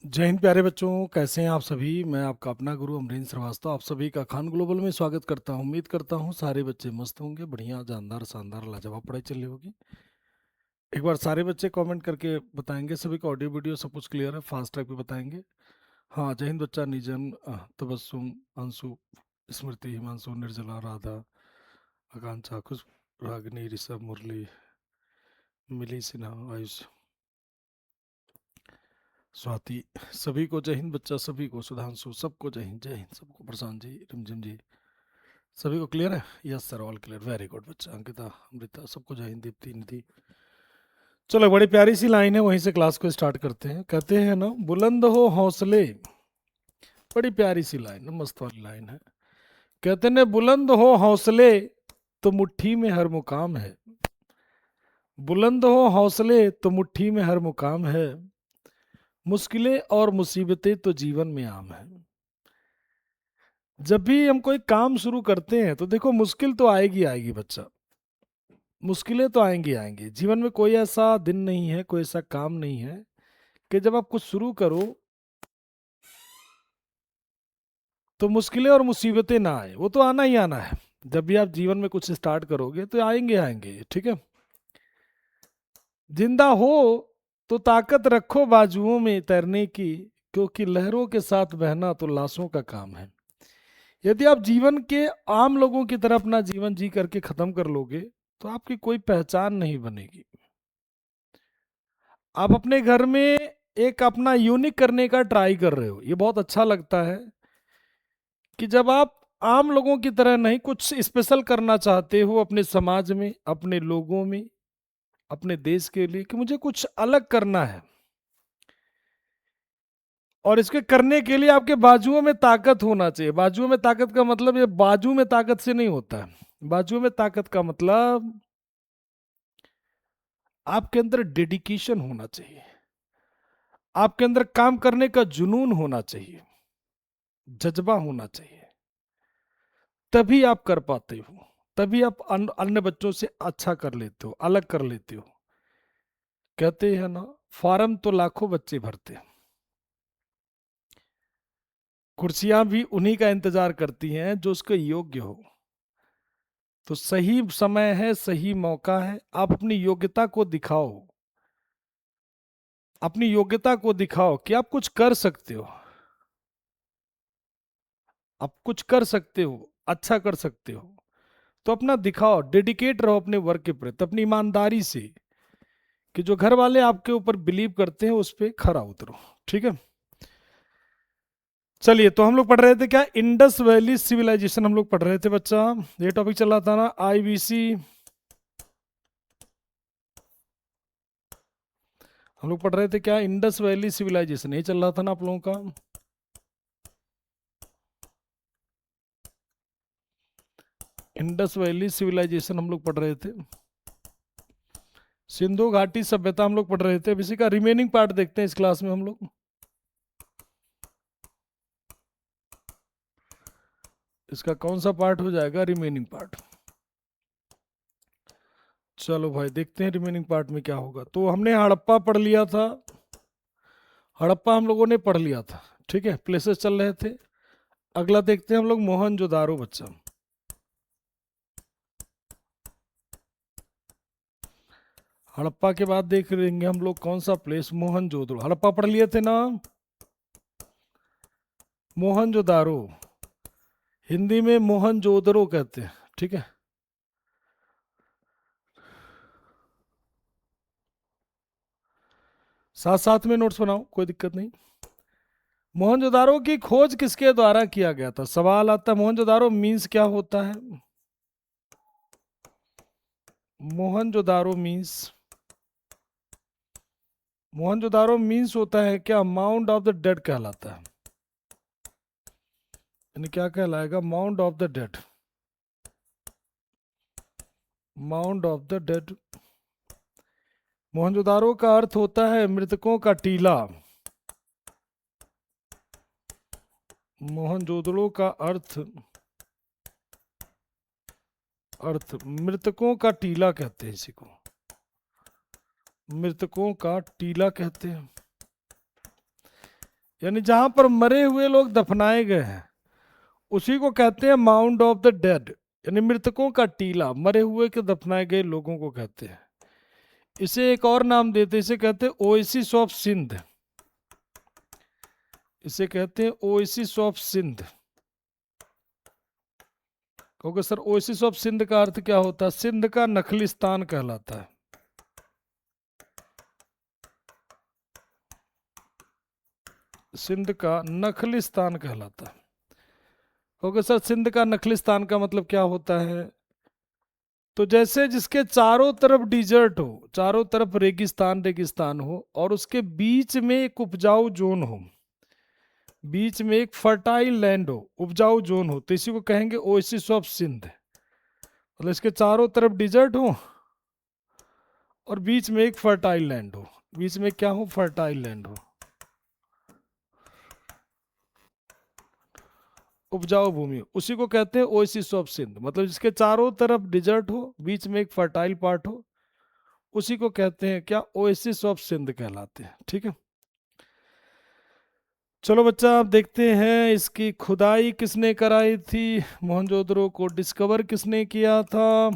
जय हिंद प्यारे बच्चों, कैसे हैं आप सभी। मैं आपका अपना गुरु अमरीन्द्र श्रीवास्तव आप सभी का खान ग्लोबल में स्वागत करता हूं। उम्मीद करता हूं सारे बच्चे मस्त होंगे, बढ़िया जानदार शानदार लाजवाब पढ़ाई चल रही होगी। एक बार सारे बच्चे कमेंट करके बताएंगे, सभी का ऑडियो वीडियो सब कुछ क्लियर है, फास्ट ट्रैक पे बताएंगे। हाँ, जय हिंद बच्चा निजन, तबस्सुम, अंशु, स्मृति, हिमांशु, निर्जला, राधा, आकांक्षा, खुश, रागिनी, ऋषभ, मुरली, मिली, सिन्हा, आयुष, स्वाति, सभी को जय हिंद बच्चा, सभी को सुधांशु, सबको जय हिंद, सबको प्रशांत जी, रिमझिम जी, सभी को क्लियर है। Yes sir, all clear, very good बच्चा। अंकिता, अमृता, सबको जय हिंद। दीप्ति, निधि, चलो बड़ी प्यारी सी लाइन है, वहीं से क्लास को स्टार्ट करते हैं। कहते हैं ना, बुलंद हो हौसले, बड़ी प्यारी सी लाइन है, मस्त वाली लाइन है। कहते हैं बुलंद हो हौसले तो मुट्ठी में हर मुकाम है। बुलंद हो हौसले तो मुट्ठी में हर मुकाम है। मुश्किलें और मुसीबतें तो जीवन में आम है। जब भी हम कोई काम शुरू करते हैं तो देखो, मुश्किल तो आएगी आएगी बच्चा, मुश्किलें तो आएंगी आएंगी। जीवन में कोई ऐसा दिन नहीं है, कोई ऐसा काम नहीं है कि जब आप कुछ शुरू करो तो मुश्किलें और मुसीबतें ना आए। वो तो आना ही आना है। जब भी आप जीवन में कुछ स्टार्ट करोगे तो आएंगे आएंगे, ठीक है। जिंदा हो तो ताकत रखो बाजुओं में तैरने की, क्योंकि लहरों के साथ बहना तो लाशों का काम है। यदि आप जीवन के आम लोगों की तरह अपना जीवन जी करके खत्म कर लोगे तो आपकी कोई पहचान नहीं बनेगी। आप अपने घर में एक अपना यूनिक करने का ट्राई कर रहे हो, ये बहुत अच्छा लगता है कि जब आप आम लोगों की तरह नहीं, कुछ स्पेशल करना चाहते हो अपने समाज में, अपने लोगों में, अपने देश के लिए, कि मुझे कुछ अलग करना है। और इसके करने के लिए आपके बाजुओं में ताकत होना चाहिए। बाजुओं में ताकत का मतलब, ये बाजू में ताकत से नहीं होता है। बाजुओं में ताकत का मतलब आपके अंदर डेडिकेशन होना चाहिए, आपके अंदर काम करने का जुनून होना चाहिए, जज्बा होना चाहिए। तभी आप कर पाते हो, तभी आप अन्य बच्चों से अच्छा कर लेते हो, अलग कर लेते हो। कहते हैं ना, फॉर्म तो लाखों बच्चे भरते हैं, कुर्सियां भी उन्हीं का इंतजार करती हैं जो उसके योग्य हो। तो सही समय है, सही मौका है, आप अपनी योग्यता को दिखाओ। अपनी योग्यता को दिखाओ कि आप कुछ कर सकते हो, आप कुछ कर सकते हो, अच्छा कर सकते हो। तो अपना दिखाओ, डेडिकेट रहो अपने वर्क के प्रति, अपनी ईमानदारी से, कि जो घर वाले आपके ऊपर बिलीव करते हैं उस पर खरा उतरो, ठीक है। चलिए, तो हम लोग पढ़ रहे थे क्या, इंडस वैली सिविलाइजेशन हम लोग पढ़ रहे थे बच्चा। ये टॉपिक चल रहा था ना, आईवीसी। हम लोग पढ़ रहे थे क्या, इंडस वैली सिविलाइजेशन, यही चल रहा था ना आप लोगों का। इंडस वैली सिविलाइजेशन हम लोग पढ़ रहे थे। सिंधु घाटी सभ्यता हम लोग पढ़ रहे थे। अब इसी का रिमेनिंग पार्ट देखते हैं इस क्लास में हम लोग। इसका कौन सा पार्ट हो जाएगा, रिमेनिंग पार्ट। चलो भाई, देखते हैं रिमेनिंग पार्ट में क्या होगा। तो हमने हड़प्पा पढ़ लिया था, हड़प्पा हम लोगों ने पढ़ लिया था, ठीक है, प्लेसेस चल रहे थे। अगला देखते हैं हम लोग मोहनजोदारो बच्चा। हड़प्पा के बाद देख लेंगे हम लोग कौन सा प्लेस, मोहनजोदड़ो। हड़प्पा पढ़ लिए थे ना, मोहनजोदारो, हिंदी में मोहनजोदड़ो कहते हैं, ठीक है। साथ साथ में नोट्स बनाओ, कोई दिक्कत नहीं। मोहनजोदारो की खोज किसके द्वारा किया गया था, सवाल आता है। मोहनजोदारो मीन्स क्या होता है, मोहनजोदारो मीन्स, मोहनजोदारो मीन्स होता है क्या, माउंट ऑफ द डेड कहलाता है। यानी क्या कहलाएगा, mount of the dead, mount of the dead. Mohenjodaro का अर्थ होता है मृतकों का टीला। मोहनजोदड़ो का अर्थ, अर्थ मृतकों का टीला कहते हैं इसी को, मृतकों का टीला कहते हैं। यानी जहां पर मरे हुए लोग दफनाए गए हैं उसी को कहते हैं माउंड ऑफ द डेड, यानी मृतकों का टीला, मरे हुए के दफनाए गए लोगों को कहते हैं। इसे एक और नाम देते हैं, इसे कहते हैं ओएसिस ऑफ सिंध। इसे कहते हैं ओएसिस ऑफ सिंध। क्योंकि सर ओएसिस ऑफ सिंध का अर्थ क्या होता है? सिंध का नखलिस्तान कहलाता है। सिंध का नखलिस्तान कहलाता है। क्योंकि सर सिंध का नखलिस्तान का मतलब क्या होता है? तो जैसे जिसके चारों तरफ डिजर्ट हो, चारों तरफ रेगिस्तान रेगिस्तान हो, और उसके बीच में एक उपजाऊ जोन हो, बीच में एक फर्टाइल लैंड हो, उपजाऊ जोन हो, तो इसी को कहेंगे ओएसिस ऑफ सिंध। मतलब इसके चारों तरफ डिजर्ट हो और बीच में एक फर्टाइल लैंड हो। बीच में क्या हो? फर्टाइल लैंड हो, उपजाऊ भूमि हो, उसी को कहते हैं ओएसिस ऑफ सिंध। मतलब जिसके चारों तरफ डिजर्ट हो, बीच में एक फर्टाइल पार्ट हो, उसी को कहते हैं क्या? ओएसिस ऑफ सिंध कहलाते हैं। ठीक है, चलो बच्चा आप देखते हैं इसकी खुदाई किसने कराई थी, मोहनजोदड़ो को डिस्कवर किसने किया था,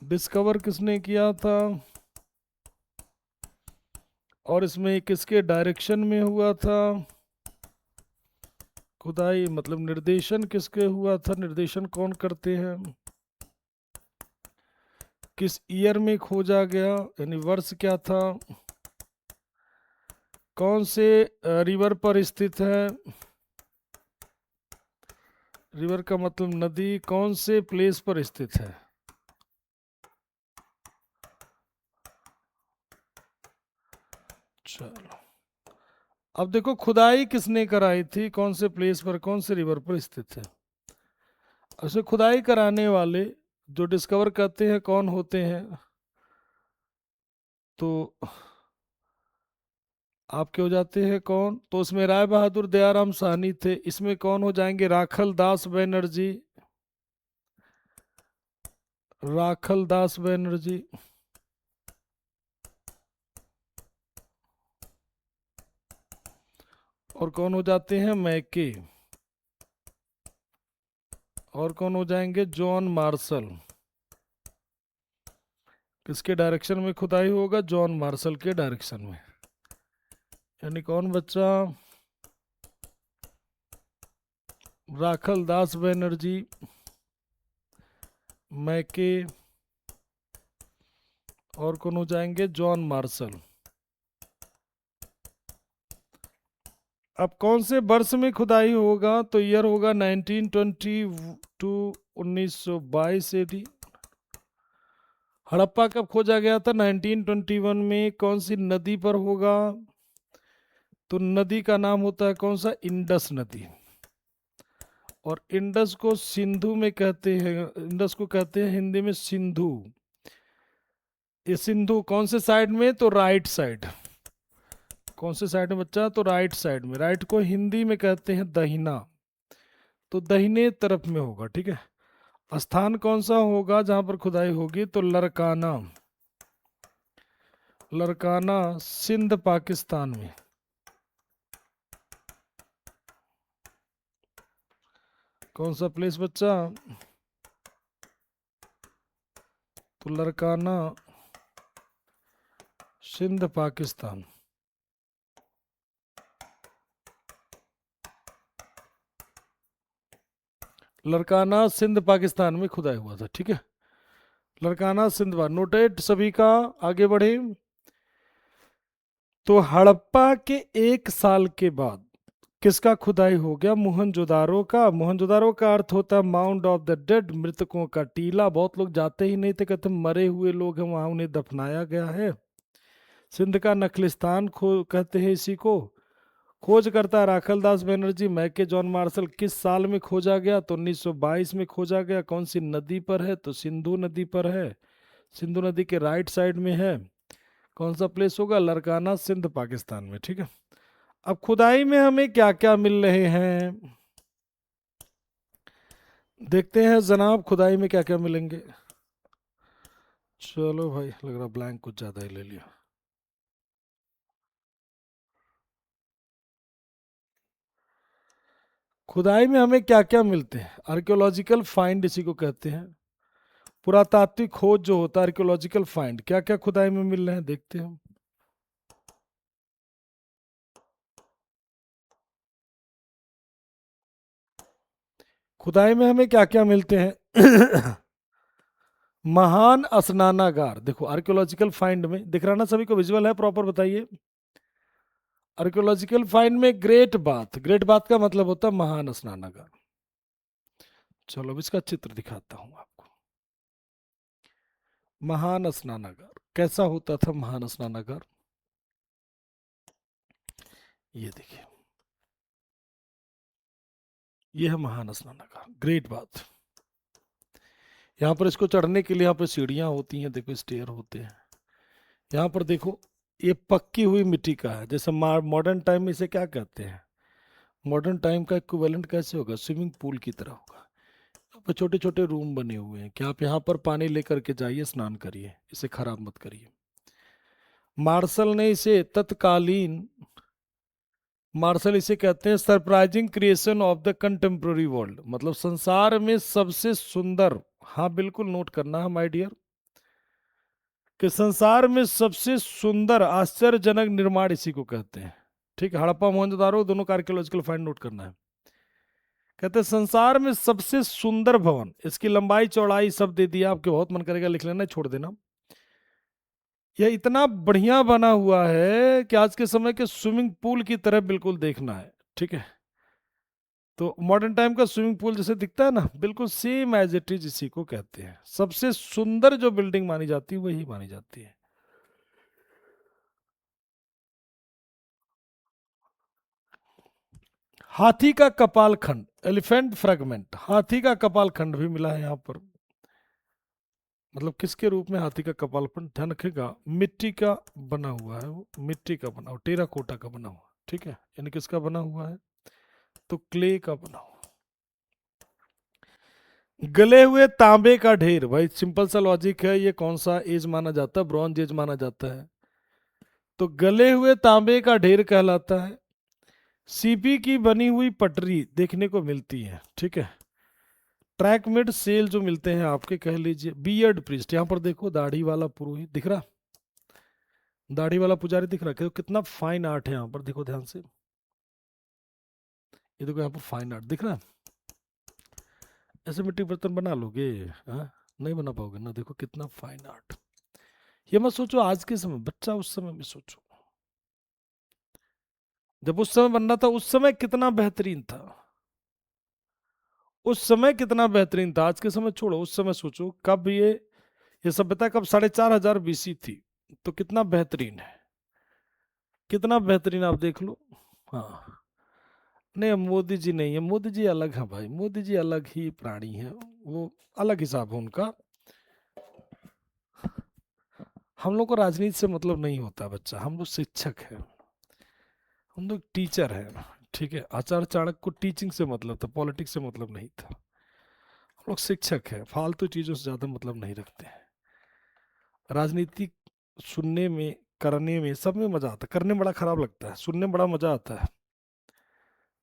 डिस्कवर किसने किया था, और इसमें किसके डायरेक्शन में हुआ था खुदाई, मतलब निर्देशन किसके हुआ था, निर्देशन कौन करते हैं, किस ईयर में खोजा गया, यानी वर्ष क्या था, कौन से रिवर पर स्थित है, रिवर का मतलब नदी, कौन से प्लेस पर स्थित है। चलो अब देखो खुदाई किसने कराई थी, कौन से प्लेस पर, कौन से रिवर पर स्थित है। उसे खुदाई कराने वाले जो डिस्कवर करते हैं कौन होते हैं, तो आपके हो जाते हैं कौन, तो उसमें राय बहादुर दयाराम साहनी थे। इसमें कौन हो जाएंगे? राखल दास बनर्जी, राखल दास बनर्जी। और कौन हो जाते हैं? मैके। और कौन हो जाएंगे? John Marshall. किसके डायरेक्शन में खुदाई होगा? जॉन मार्शल के डायरेक्शन में। यानी कौन बच्चा? राखल दास बनर्जी, मैके, और कौन हो जाएंगे? John Marshall. अब कौन से वर्ष में खुदाई होगा, तो ईयर होगा 1920 टू 1922 एडी। हड़प्पा कब खोजा गया था? 1921 में। कौन सी नदी पर होगा, तो नदी का नाम होता है कौन सा? इंडस नदी। और इंडस को सिंधु में कहते हैं, इंडस को कहते हैं हिंदी में सिंधु। ये सिंधु कौन से साइड में? तो राइट साइड। कौन से साइड में बच्चा? तो राइट साइड में। राइट को हिंदी में कहते हैं दहिना, तो दहिने तरफ में होगा। ठीक है, स्थान कौन सा होगा जहां पर खुदाई होगी? तो लरकाना, लरकाना सिंध पाकिस्तान में। कौन सा प्लेस बच्चा? तो लरकाना सिंध पाकिस्तान। लरकाना सिंध पाकिस्तान में खुदाई हुआ था। ठीक है, लरकाना सिंध पाकिस्तान नोटेट सभी का। आगे बढ़े तो हड़प्पा के एक साल के बाद किसका खुदाई हो गया? मोहनजोदारो का। मोहनजोदारो का अर्थ होता है माउंड ऑफ द डेड, मृतकों का टीला। बहुत लोग जाते ही नहीं थे, कहते मरे हुए लोग हैं वहां, उन्हें दफनाया गया है। सिंध का नखलिस्तान खो कहते हैं इसी को। खोज करता राखल दास बनर्जी, मैके, जॉन मार्शल। किस साल में खोजा गया? तो 1922 में खोजा गया। कौन सी नदी पर है? तो सिंधु नदी पर है, सिंधु नदी के राइट साइड में है। कौन सा प्लेस होगा? लरकाना सिंध पाकिस्तान में। ठीक है, अब खुदाई में हमें क्या क्या मिल रहे हैं देखते हैं जनाब, खुदाई में क्या क्या मिलेंगे। चलो भाई, लग रहा ब्लैंक कुछ ज़्यादा ही ले लिया। खुदाई में हमें क्या क्या मिलते हैं? आर्कियोलॉजिकल फाइंड इसी को कहते हैं। पुरातात्विक खोज जो होता है, आर्कियोलॉजिकल फाइंड, क्या क्या खुदाई में मिल रहे हैं देखते हैं। खुदाई में हमें क्या क्या मिलते हैं? महान स्नानागार, देखो आर्कियोलॉजिकल फाइंड में दिख रहा ना सभी को, विजुअल है प्रॉपर, बताइए। आर्कियोलॉजिकल फाइंड में ग्रेट बाथ, ग्रेट बाथ का मतलब होता है महान स्नानागार। चलो अब इसका चित्र दिखाता हूं आपको। महान स्नानागार कैसा होता था? महान स्नानागार ये देखिए, ये है महान स्नानागार, ग्रेट बाथ। यहाँ पर इसको चढ़ने के लिए यहाँ पर सीढ़ियाँ होती हैं, देखो स्टेयर होते हैं। यहाँ पर देखो ये पक्की हुई मिट्टी का है, जैसे मॉडर्न टाइम में इसे क्या कहते हैं? मॉडर्न टाइम का इक्विवेलेंट कैसे होगा? स्विमिंग पूल की तरह होगा। यहाँ पर छोटे छोटे रूम बने हुए हैं कि आप यहाँ पर पानी लेकर के जाइए, स्नान करिए, इसे खराब मत करिए। मार्शल ने इसे तत्कालीन, मार्शल इसे कहते हैं surprising creation of the contemporary world, मतलब संसार में सबसे सुंदर। हाँ बिल्कुल नोट करना है माय डियर, कि संसार में सबसे सुंदर आश्चर्यजनक निर्माण इसी को कहते हैं। ठीक है, हड़प्पा मोहनजोदारो दोनों का आर्कियोलॉजिकल फाइंड नोट करना है। कहते हैं संसार में सबसे सुंदर भवन, इसकी लंबाई चौड़ाई सब दे दिया, आपके बहुत मन करेगा लिख लेना, छोड़ देना। यह इतना बढ़िया बना हुआ है कि आज के समय के स्विमिंग पूल की तरह बिल्कुल देखना है। ठीक है, तो मॉडर्न टाइम का स्विमिंग पूल जैसे दिखता है ना, बिल्कुल सेम एज इट इज इसी को कहते हैं। सबसे सुंदर जो बिल्डिंग मानी जाती है वही मानी जाती है। हाथी का कपाल खंड, एलिफेंट फ्रेगमेंट, हाथी का कपाल खंड भी मिला है यहाँ पर। मतलब किसके रूप में? हाथी का कपाल खंड। ध्यान रखेगा मिट्टी का बना हुआ है, वो मिट्टी का बना हुआ, टेराकोटा का बना हुआ। ठीक है, यानी किसका बना हुआ है? तो क्ले का बना हुआ। गले हुए तांबे का ढेर, भाई सिंपल सा लॉजिक है, ये कौन सा एज माना जाता है? ब्रॉन्ज एज माना जाता है, तो गले हुए तांबे का ढेर कहलाता है। सीपी की बनी हुई पटरी देखने को मिलती है। ठीक है, ट्रैक मिड सेल जो मिलते हैं आपके, कह लीजिए बियर्ड प्रीस्ट, यहाँ पर देखो दाढ़ी वाला पुरोहित दिख रहा, दाढ़ी वाला पुजारी दिख रहा है, कितना फाइन आर्ट है यहाँ पर, देखो ध्यान से। ये देखो यहाँ पर फाइन आर्ट दिख रहा है। ऐसे मिट्टी बर्तन बना लोगे? हाँ, नहीं बना पाओगे ना। देखो कितना फाइन आर्ट। ये मत सोचो आज के समय, बच्चा उस समय में सोचो, जब उस समय बनना था उस समय कितना बेहतरीन था। उस समय कितना बेहतरीन था, आज के समय छोड़ो, उस समय सोचो कब ये सभ्यता कब 4500 BC थी, तो कितना बेहतरीन है, कितना बेहतरीन आप देख लो। हाँ, नहीं मोदी जी नहीं है, मोदी जी अलग है भाई, मोदी जी अलग ही प्राणी है, वो अलग हिसाब है उनका। हम लोग को राजनीति से मतलब नहीं होता बच्चा, हम लोग शिक्षक हैं, हम लोग टीचर हैं। ठीक है, आचार्य चाणक्य को टीचिंग से मतलब था, पॉलिटिक्स से मतलब नहीं था। हम लोग शिक्षक हैं, फालतू चीजों से ज्यादा मतलब नहीं रखते हैं। राजनीति सुनने में, करने में, सब में मजा आता है, करने में बड़ा खराब लगता है, सुनने में बड़ा मजा आता है।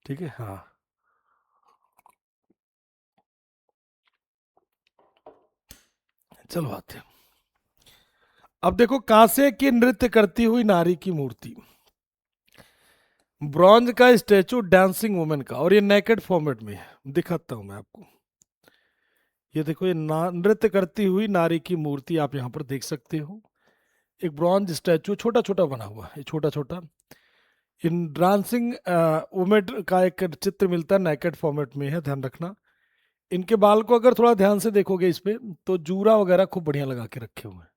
ठीक है, हाँ। चलो आते हैं। अब देखो कांसे की नृत्य करती हुई नारी की मूर्ति, ब्रॉन्ज का स्टेचू डांसिंग वुमेन का, और ये नेकेड फॉर्मेट में है, दिखाता हूं मैं आपको। ये देखो ये नृत्य करती हुई नारी की मूर्ति आप यहाँ पर देख सकते हो। एक ब्रॉन्ज स्टैचू छोटा छोटा बना हुआ है, छोटा छोटा। इन डांसिंग वुमेन का एक चित्र मिलता है, नेकेड फॉर्मेट में है, ध्यान रखना। इनके बाल को अगर थोड़ा ध्यान से देखोगे इस पे, तो जूरा वगैरह खूब बढ़िया लगा के रखे हुए हैं।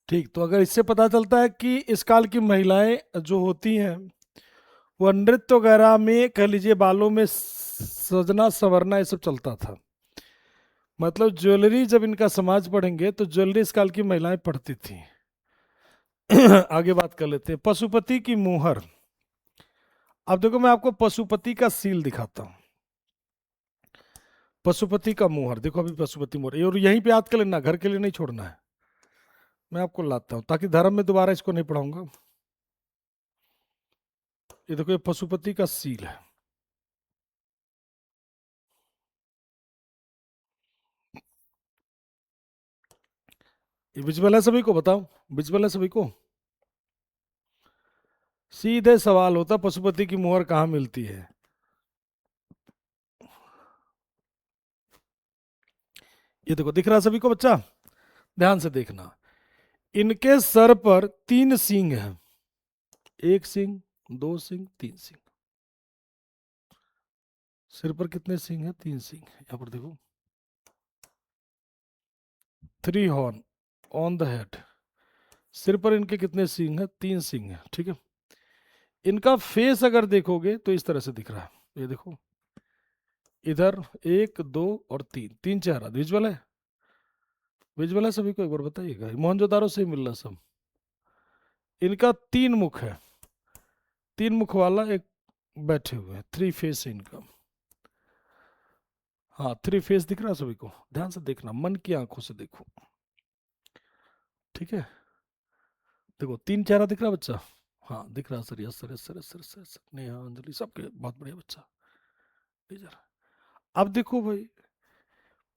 ठीक, तो अगर इससे पता चलता है कि इस काल की महिलाएं जो होती हैं वो नृत्य वगैरह में, कह लीजिए बालों में सजना संवरना ये सब चलता था। मतलब ज्वेलरी जब इनका समाज पढ़ेंगे तो ज्वेलरी इस काल की महिलाएं पढ़ती थी। आगे बात कर लेते हैं, पशुपति की मुहर। अब देखो मैं आपको पशुपति का सील दिखाता हूं, पशुपति का मुहर देखो, अभी पशुपति मुहर, और यहीं पे याद कर लेना, घर के लिए नहीं छोड़ना है। मैं आपको लाता हूं ताकि धर्म में दोबारा इसको नहीं पढ़ाऊंगा। ये देखो ये पशुपति का सील है। ये विजुअल है सभी को, बताओ विजुअल है सभी को। सीधे सवाल होता, पशुपति की मुहर कहाँ मिलती है। ये देखो, दिख रहा सभी को बच्चा, ध्यान से देखना। इनके सर पर 3 सींग हैं, 1 सींग, 2 सींग, 3 सींग। सिर पर कितने सींग हैं? 3 सींग। यहां पर देखो, 3 हॉर्न ऑन द हेड। सिर पर इनके कितने सींग हैं? 3 सींग हैं, ठीक है। इनका फेस अगर देखोगे तो इस तरह से दिख रहा है, ये देखो, इधर 1 2 और 3, 3 चेहरा। विजुअल है? विजुअल है सभी को? एक बार बताइएगा, मोहनजोदारो से ही मिल रहा सब। इनका 3 मुख है, 3 मुख वाला एक बैठे हुए हैं, 3 फेस है इनका। हाँ, 3 फेस दिख रहा है सभी को, ध्यान से देखना, मन की आंखों से देखो, ठीक है। देखो 3 चेहरा दिख रहा है बच्चा? हाँ दिख रहा है sir, yes sir, yes sir, yes sir, yes sir, yes sir. Neha, Anjali, सबके बहुत बढ़िया बच्चा। टीचर, अब देखो भाई,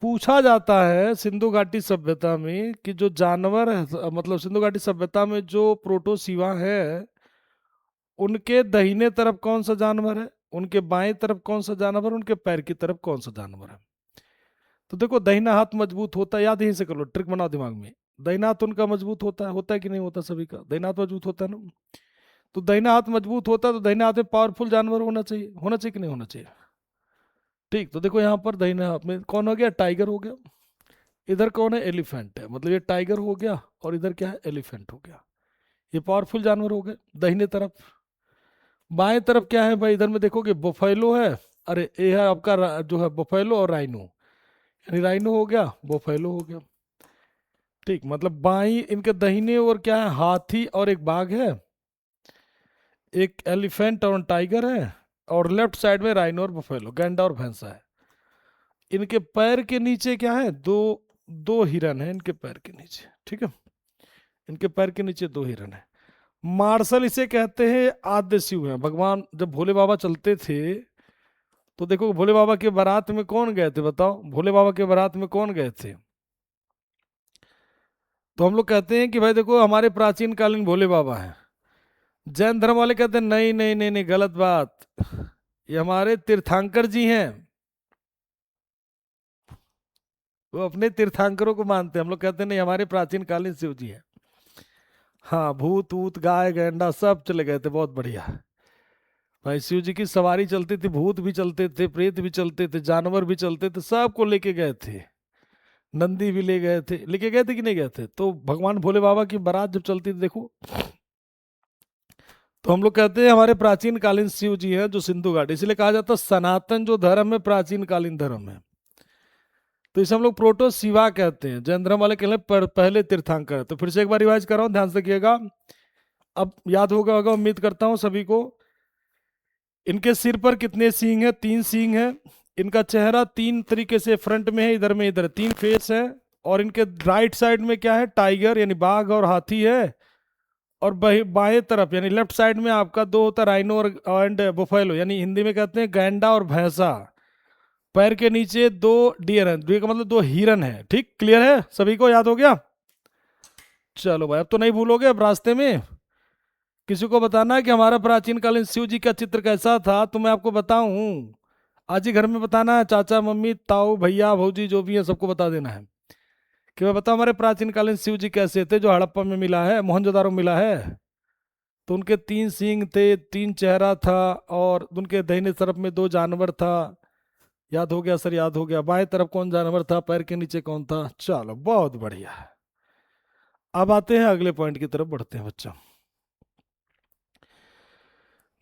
पूछा जाता है सिंधु घाटी सभ्यता में कि जो जानवर है, मतलब सिंधु घाटी सभ्यता में जो प्रोटोसीवा है, उनके दाहिने तरफ कौन सा जानवर है, उनके बाएं तरफ कौन सा जानवर, उनके पैर की तरफ कौन सा जानवर है। तो देखो, दाहिना हाथ मजबूत होता है, याद यहीं से कर लो, ट्रिक बनाओ दिमाग में। दाहिना हाथ उनका मजबूत होता है कि नहीं होता? सभी का दाहिना हाथ मजबूत होता है ना। तो दाहिना हाथ मजबूत होता है तो दाहिने हाथ में पावरफुल जानवर होना चाहिए कि नहीं होना चाहिए? ठीक, तो देखो यहाँ पर दाहिने हाथ में कौन हो गया? टाइगर हो गया। इधर कौन है? एलिफेंट है, मतलब ये टाइगर हो गया और इधर क्या है? एलिफेंट हो गया। ये पावरफुल जानवर हो गए दाहिने तरफ। बाएं तरफ क्या है भाई? इधर में देखोगे बोफेलो है, अरे ये है आपका जो है बोफेलो और राइनो, यानी राइनो हो गया, बोफेलो हो गया। ठीक, मतलब बाई इनके दाहिने और क्या है? हाथी और एक बाघ है, एक एलिफेंट और टाइगर है, और लेफ्ट साइड में राइनो और बफेलो, गैंडा और भैंसा है। इनके पैर के नीचे क्या है? दो दो हिरन है इनके पैर के नीचे, ठीक है। इनके पैर के नीचे 2 हिरन है। मार्शल इसे कहते हैं, आद्य शिव है। भगवान जब भोले बाबा चलते थे तो देखो, भोले बाबा के बारात में कौन गए थे? बताओ, भोले बाबा के बारात में कौन गए थे? तो हम लोग कहते हैं कि भाई देखो, हमारे प्राचीन कालीन भोले बाबा हैं। जैन धर्म वाले कहते हैं नहीं नहीं नहीं नहीं, गलत बात, ये हमारे तीर्थंकर जी हैं। वो अपने तीर्थंकरों को मानते हैं, हम लोग कहते हैं नहीं, हमारे प्राचीन कालीन शिव जी हैं। हाँ, भूत वूत गाय गैंडा सब चले गए थे, बहुत बढ़िया। भाई शिव जी की सवारी चलती थी, भूत भी चलते थे, प्रेत भी चलते थे, जानवर भी चलते थे, सबको लेके गए थे। नंदी भी ले गए थे, लेके गए थे कि नहीं गए थे? तो भगवान भोले बाबा की बारात जब चलती थी देखो, तो हम लोग कहते हैं हमारे प्राचीन कालीन शिव जी है जो सिंधु घाटी, इसलिए कहा जाता है सनातन जो धर्म है प्राचीन कालीन धर्म है। तो इसे हम लोग प्रोटो शिवा कहते हैं। जैन धर्म वाले कहते हैं पहले तीर्थंकर है। तो फिर से एक बार रिवाइज कर रहा हूँ, ध्यान से देखिएगा, अब याद होगा उम्मीद करता हूँ सभी को। इनके सिर पर कितने सींग है? 3 सींग है। इनका चेहरा 3 तरीके से फ्रंट में है, इधर में इधर 3 फेस है। और इनके राइट साइड में क्या है? टाइगर यानी बाघ और हाथी है। और बाएं तरफ यानी लेफ्ट साइड में आपका 2 होता है, राइनो और एंड बुफेलो, यानी हिंदी में कहते हैं गैंडा और भैंसा। पैर के नीचे 2 डियर हैं, डियर का मतलब 2 हिरन है। ठीक, क्लियर है सभी को? याद हो गया? चलो भाई, अब तो नहीं भूलोगे। अब रास्ते में किसी को बताना है कि हमारा प्राचीन कालीन शिव जी का चित्र कैसा था, तो मैं आपको बताऊं, आज ही घर में बताना है। चाचा मम्मी ताऊ भैया भौजी जो भी है सबको बता देना है कि मैं बताऊं हमारे प्राचीन कालीन शिव जी कैसे थे, जो हड़प्पा में मिला है, मोहनजोदारो में मिला है। तो उनके 3 सींग थे, 3 चेहरा था, और उनके दाहिने तरफ में 2 जानवर था। याद हो गया सर? याद हो गया। बाएं तरफ कौन जानवर था? पैर के नीचे कौन था? चलो बहुत बढ़िया। अब आते हैं अगले पॉइंट की तरफ, बढ़ते हैं बच्चा।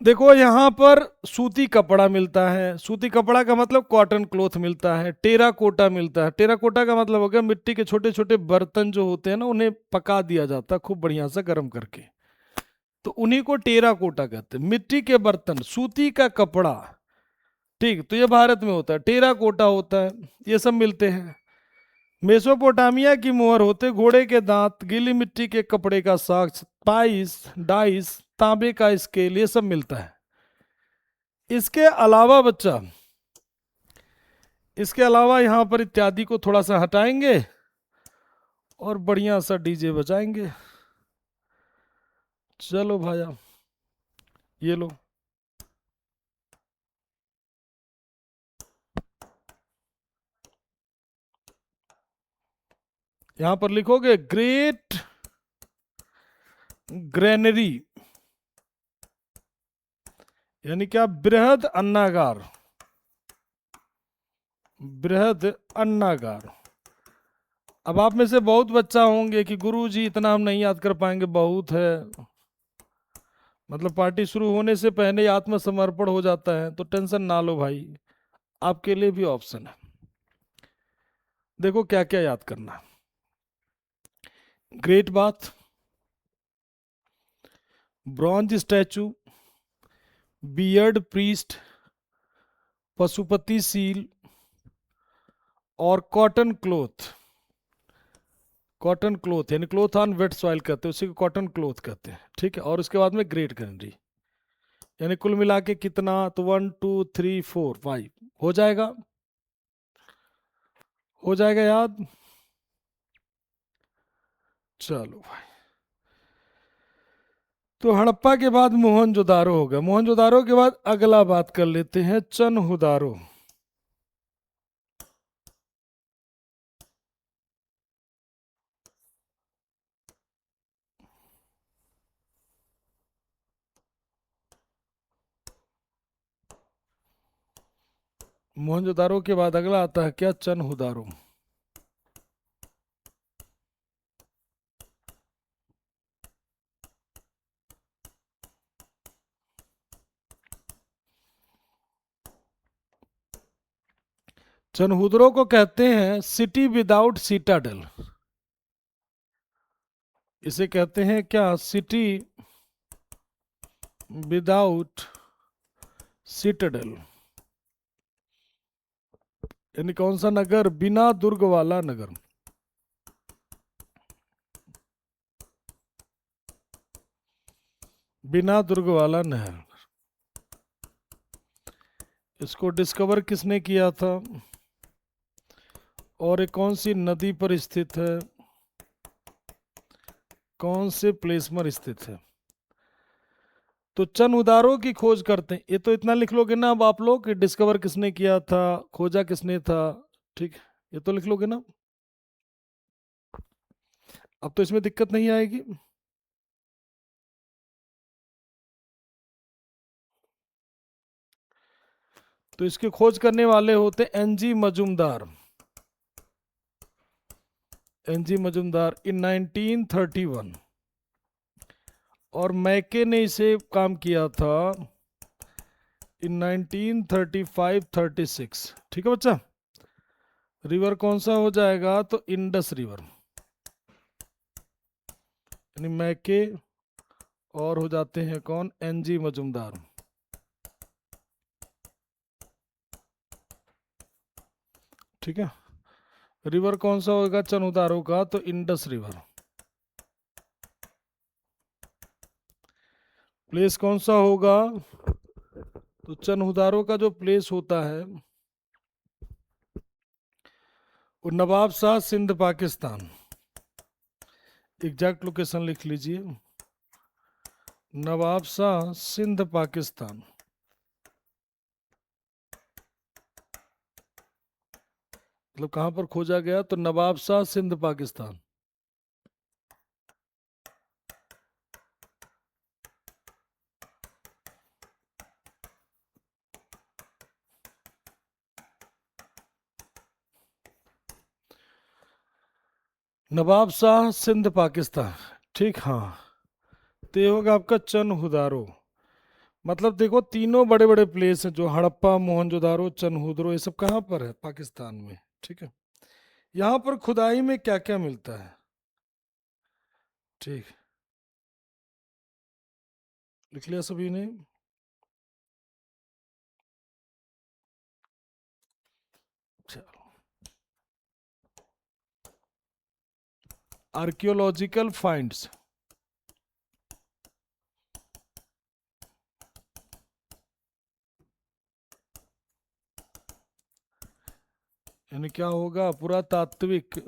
देखो यहाँ पर सूती कपड़ा मिलता है। सूती कपड़ा का मतलब कॉटन क्लोथ मिलता है। टेराकोटा मिलता है। टेराकोटा का मतलब हो गया मिट्टी के छोटे छोटे बर्तन जो होते हैं ना, उन्हें पका दिया जाता है खूब बढ़िया से गर्म करके, तो उन्हीं को टेराकोटा कहते हैं। मिट्टी के बर्तन, सूती का कपड़ा, ठीक, तो ये भारत में होता है, टेराकोटा होता है, ये सब मिलते हैं। मेसोपोटामिया की मोहर होते घोड़े के दांत, गीली मिट्टी के कपड़े का साक्ष, पाइस, डाइस, तांबे का स्केल, ये सब मिलता है। इसके अलावा बच्चा, इसके अलावा यहां पर इत्यादि को थोड़ा सा हटाएंगे और बढ़िया सा डीजे बजाएंगे। चलो भाया, ये लो। यहां पर लिखोगे ग्रेट ग्रेनरी, यानी क्या, बृहद अन्नागार। बृहद अन्नागार। अब आप में से बहुत बच्चा होंगे कि गुरुजी इतना हम नहीं याद कर पाएंगे, बहुत है। मतलब पार्टी शुरू होने से पहले ही आत्मसमर्पण हो जाता है, तो टेंशन ना लो भाई, आपके लिए भी ऑप्शन है। देखो क्या क्या याद करना है। Great bath, bronze statue, beard priest, Pashupati seal, और कॉटन क्लोथ। कॉटन क्लोथ यानी क्लोथ ऑन वेट सॉइल कहते हैं, उसी को कॉटन क्लोथ कहते हैं, ठीक है। और उसके बाद में ग्रेट ग्रेनरी, यानी कुल मिला के कितना, तो 1 2 3 4 5 हो जाएगा। हो जाएगा याद। चलो भाई, तो हड़प्पा के बाद मोहनजोदारो हो गया। मोहनजोदारो के बाद अगला बात कर लेते हैं, चनहुदारो। मोहनजोदारो के बाद अगला आता है क्या, चनहुदारो। चनहुदरो को कहते हैं सिटी विदाउट सीटाडेल। इसे कहते हैं क्या, सिटी विदाउट सीटाडेल, यानी कौन सा नगर, बिना दुर्ग वाला नगर। बिना दुर्ग वाला नहर। इसको डिस्कवर किसने किया था, और ये कौन सी नदी पर स्थित है, कौन से प्लेस पर स्थित है। तो चंद उदारों की खोज करते हैं, ये तो इतना लिख लोगे ना अब आप लोग कि डिस्कवर किसने किया था, खोजा किसने था, ठीक, ये तो लिख लोगे ना। अब तो इसमें दिक्कत नहीं आएगी। तो इसकी खोज करने वाले होते एनजी मजूमदार। एनजी मजूमदार इन 1931, और मैके ने इसे काम किया था इन 1935-36, ठीक है बच्चा। रिवर कौन सा हो जाएगा, तो इंडस रिवर, यानी मैके, और हो जाते हैं कौन, एनजी मजूमदार, ठीक है। रिवर कौन सा होगा चनउदारो का, तो इंडस रिवर। प्लेस कौन सा होगा, तो चनउदारो का जो प्लेस होता है वो नवाब शाह, सिंध, पाकिस्तान। एग्जैक्ट लोकेशन लिख लीजिए, नवाब शाह, सिंध, पाकिस्तान। मतलब कहां पर खोजा गया, तो नवाब शाह, सिंध, पाकिस्तान। नवाब शाह, सिंध, पाकिस्तान, ठीक, हाँ। तो ये होगा आपका चनहुदारो। मतलब देखो तीनों बड़े बड़े प्लेस हैं, जो हड़प्पा, मोहनजोदारो, चनहुदरो, ये सब कहाँ पर है, पाकिस्तान में, ठीक है। यहाँ पर खुदाई में क्या क्या मिलता है, ठीक, लिख लिया सभी ने। चलो, आर्कियोलॉजिकल फाइंड्स, यानी क्या होगा, पुरातात्विक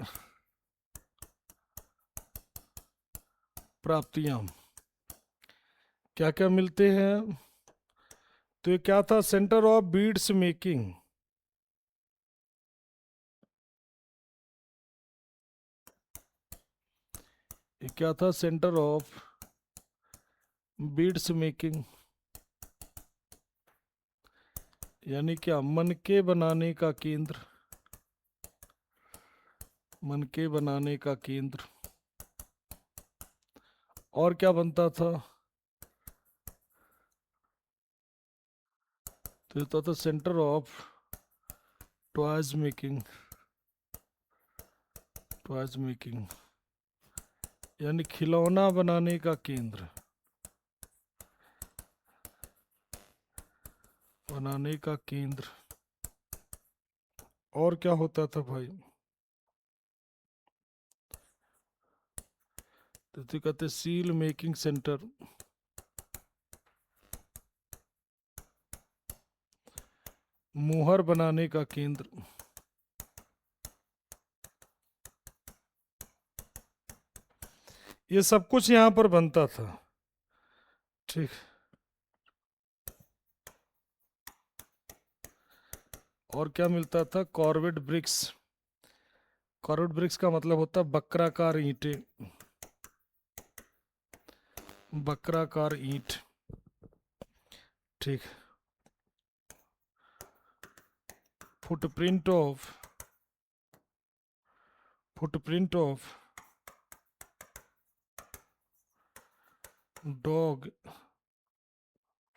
प्राप्तियां क्या क्या मिलते हैं। तो ये क्या था, सेंटर ऑफ बीड्स मेकिंग। ये क्या था, सेंटर ऑफ बीड्स मेकिंग, यानी क्या, मनके बनाने का केंद्र, मनके बनाने का केंद्र। और क्या बनता था, तो ये था centre of toys making, toys making यानी खिलौना बनाने का केंद्र, बनाने का केंद्र। और क्या होता था भाई, तो कहते सील मेकिंग सेंटर, मुहर बनाने का केंद्र। ये सब कुछ यहाँ पर बनता था। ठीक, और क्या मिलता था, कॉर्वेट ब्रिक्स। कॉर्वेट ब्रिक्स का मतलब होता है बक्राकार ईंटें, बक्राकार ईंट। ठीक, footprint of, footprint of dog,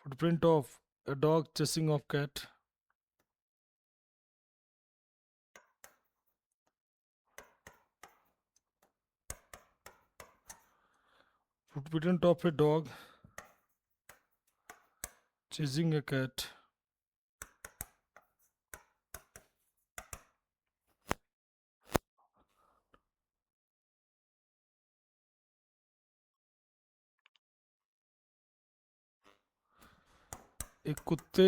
footprint of a dog chasing of cat, footprint of a dog chasing a cat। एक कुत्ते,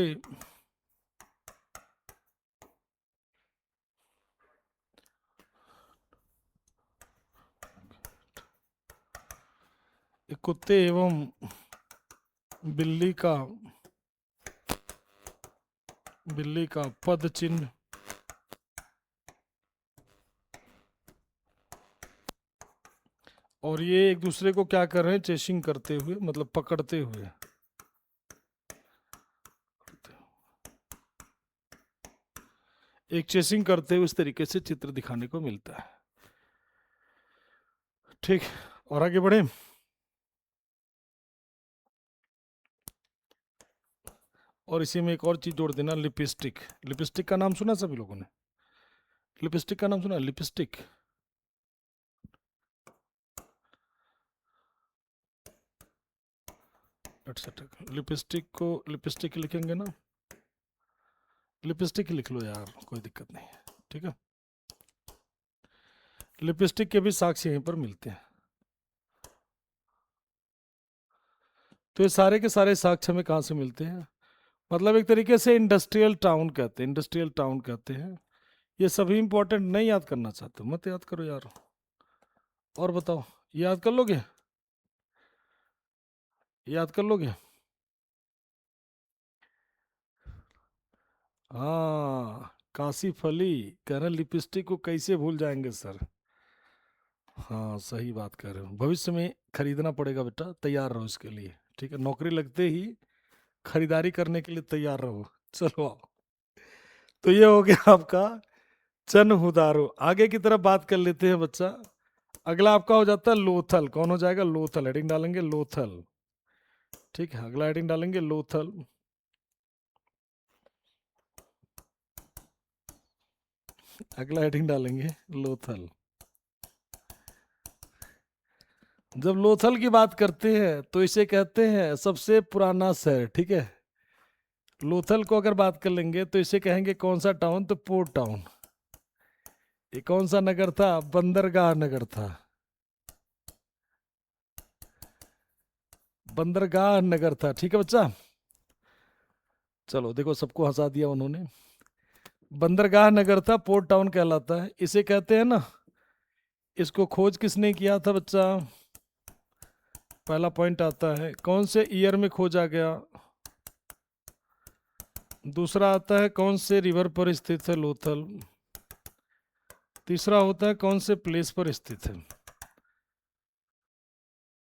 एक कुत्ते एवं बिल्ली का, बिल्ली का पद चिन्ह, और ये एक दूसरे को क्या कर रहे हैं, चेसिंग करते हुए, मतलब पकड़ते हुए। एक चेसिंग करते हुए इस तरीके से चित्र दिखाने को मिलता है। ठीक, और आगे बढ़े। और इसी में एक और चीज जोड़ देना, लिपस्टिक। लिपस्टिक का नाम सुना सभी लोगों ने, लिपस्टिक का नाम सुना, लिपस्टिक। एटसेट्रा, लिपस्टिक को लिपस्टिक लिखेंगे ना, लिपस्टिक लिख लो यार, कोई दिक्कत नहीं है। ठीक है, लिपस्टिक के भी साक्ष्य यहीं पर मिलते हैं। तो ये सारे के सारे साक्ष्य हमें कहाँ से मिलते हैं, मतलब एक तरीके से इंडस्ट्रियल टाउन कहते हैं, इंडस्ट्रियल टाउन कहते हैं। ये सभी इंपॉर्टेंट नहीं याद करना चाहते, मत याद करो यार। और बताओ, याद कर लोगे, याद कर लोगे। हाँ, काशी फली कह रहे लिपस्टिक को कैसे भूल जाएंगे सर। हाँ, सही बात कह रहे हो, भविष्य में खरीदना पड़ेगा बेटा, तैयार रहो इसके लिए। ठीक है, नौकरी लगते ही खरीदारी करने के लिए तैयार रहो। चलो आओ। तो ये हो गया आपका चन हुदारो। आगे की तरफ बात कर लेते हैं बच्चा। अगला आपका हो जाता है लोथल। कौन हो जाएगा, लोथल। हेडिंग डालेंगे लोथल। ठीक है, अगला हेडिंग डालेंगे लोथल। अगला हेडिंग डालेंगे लोथल। जब लोथल की बात करते हैं तो इसे कहते हैं सबसे पुराना शहर। ठीक है, लोथल को अगर बात कर लेंगे तो इसे कहेंगे कौन सा टाउन, तो पोर्ट टाउन। ये कौन सा नगर था, बंदरगाह नगर था, बंदरगाह नगर था। ठीक है बच्चा, चलो देखो सबको हंसा दिया उन्होंने। बंदरगाह नगर था, पोर्ट टाउन कहलाता है, इसे कहते हैं ना। इसको खोज किसने किया था बच्चा, पहला पॉइंट आता है कौन से ईयर में खोजा गया। दूसरा आता है कौन से रिवर पर स्थित है लोथल। तीसरा होता है कौन से प्लेस पर स्थित है।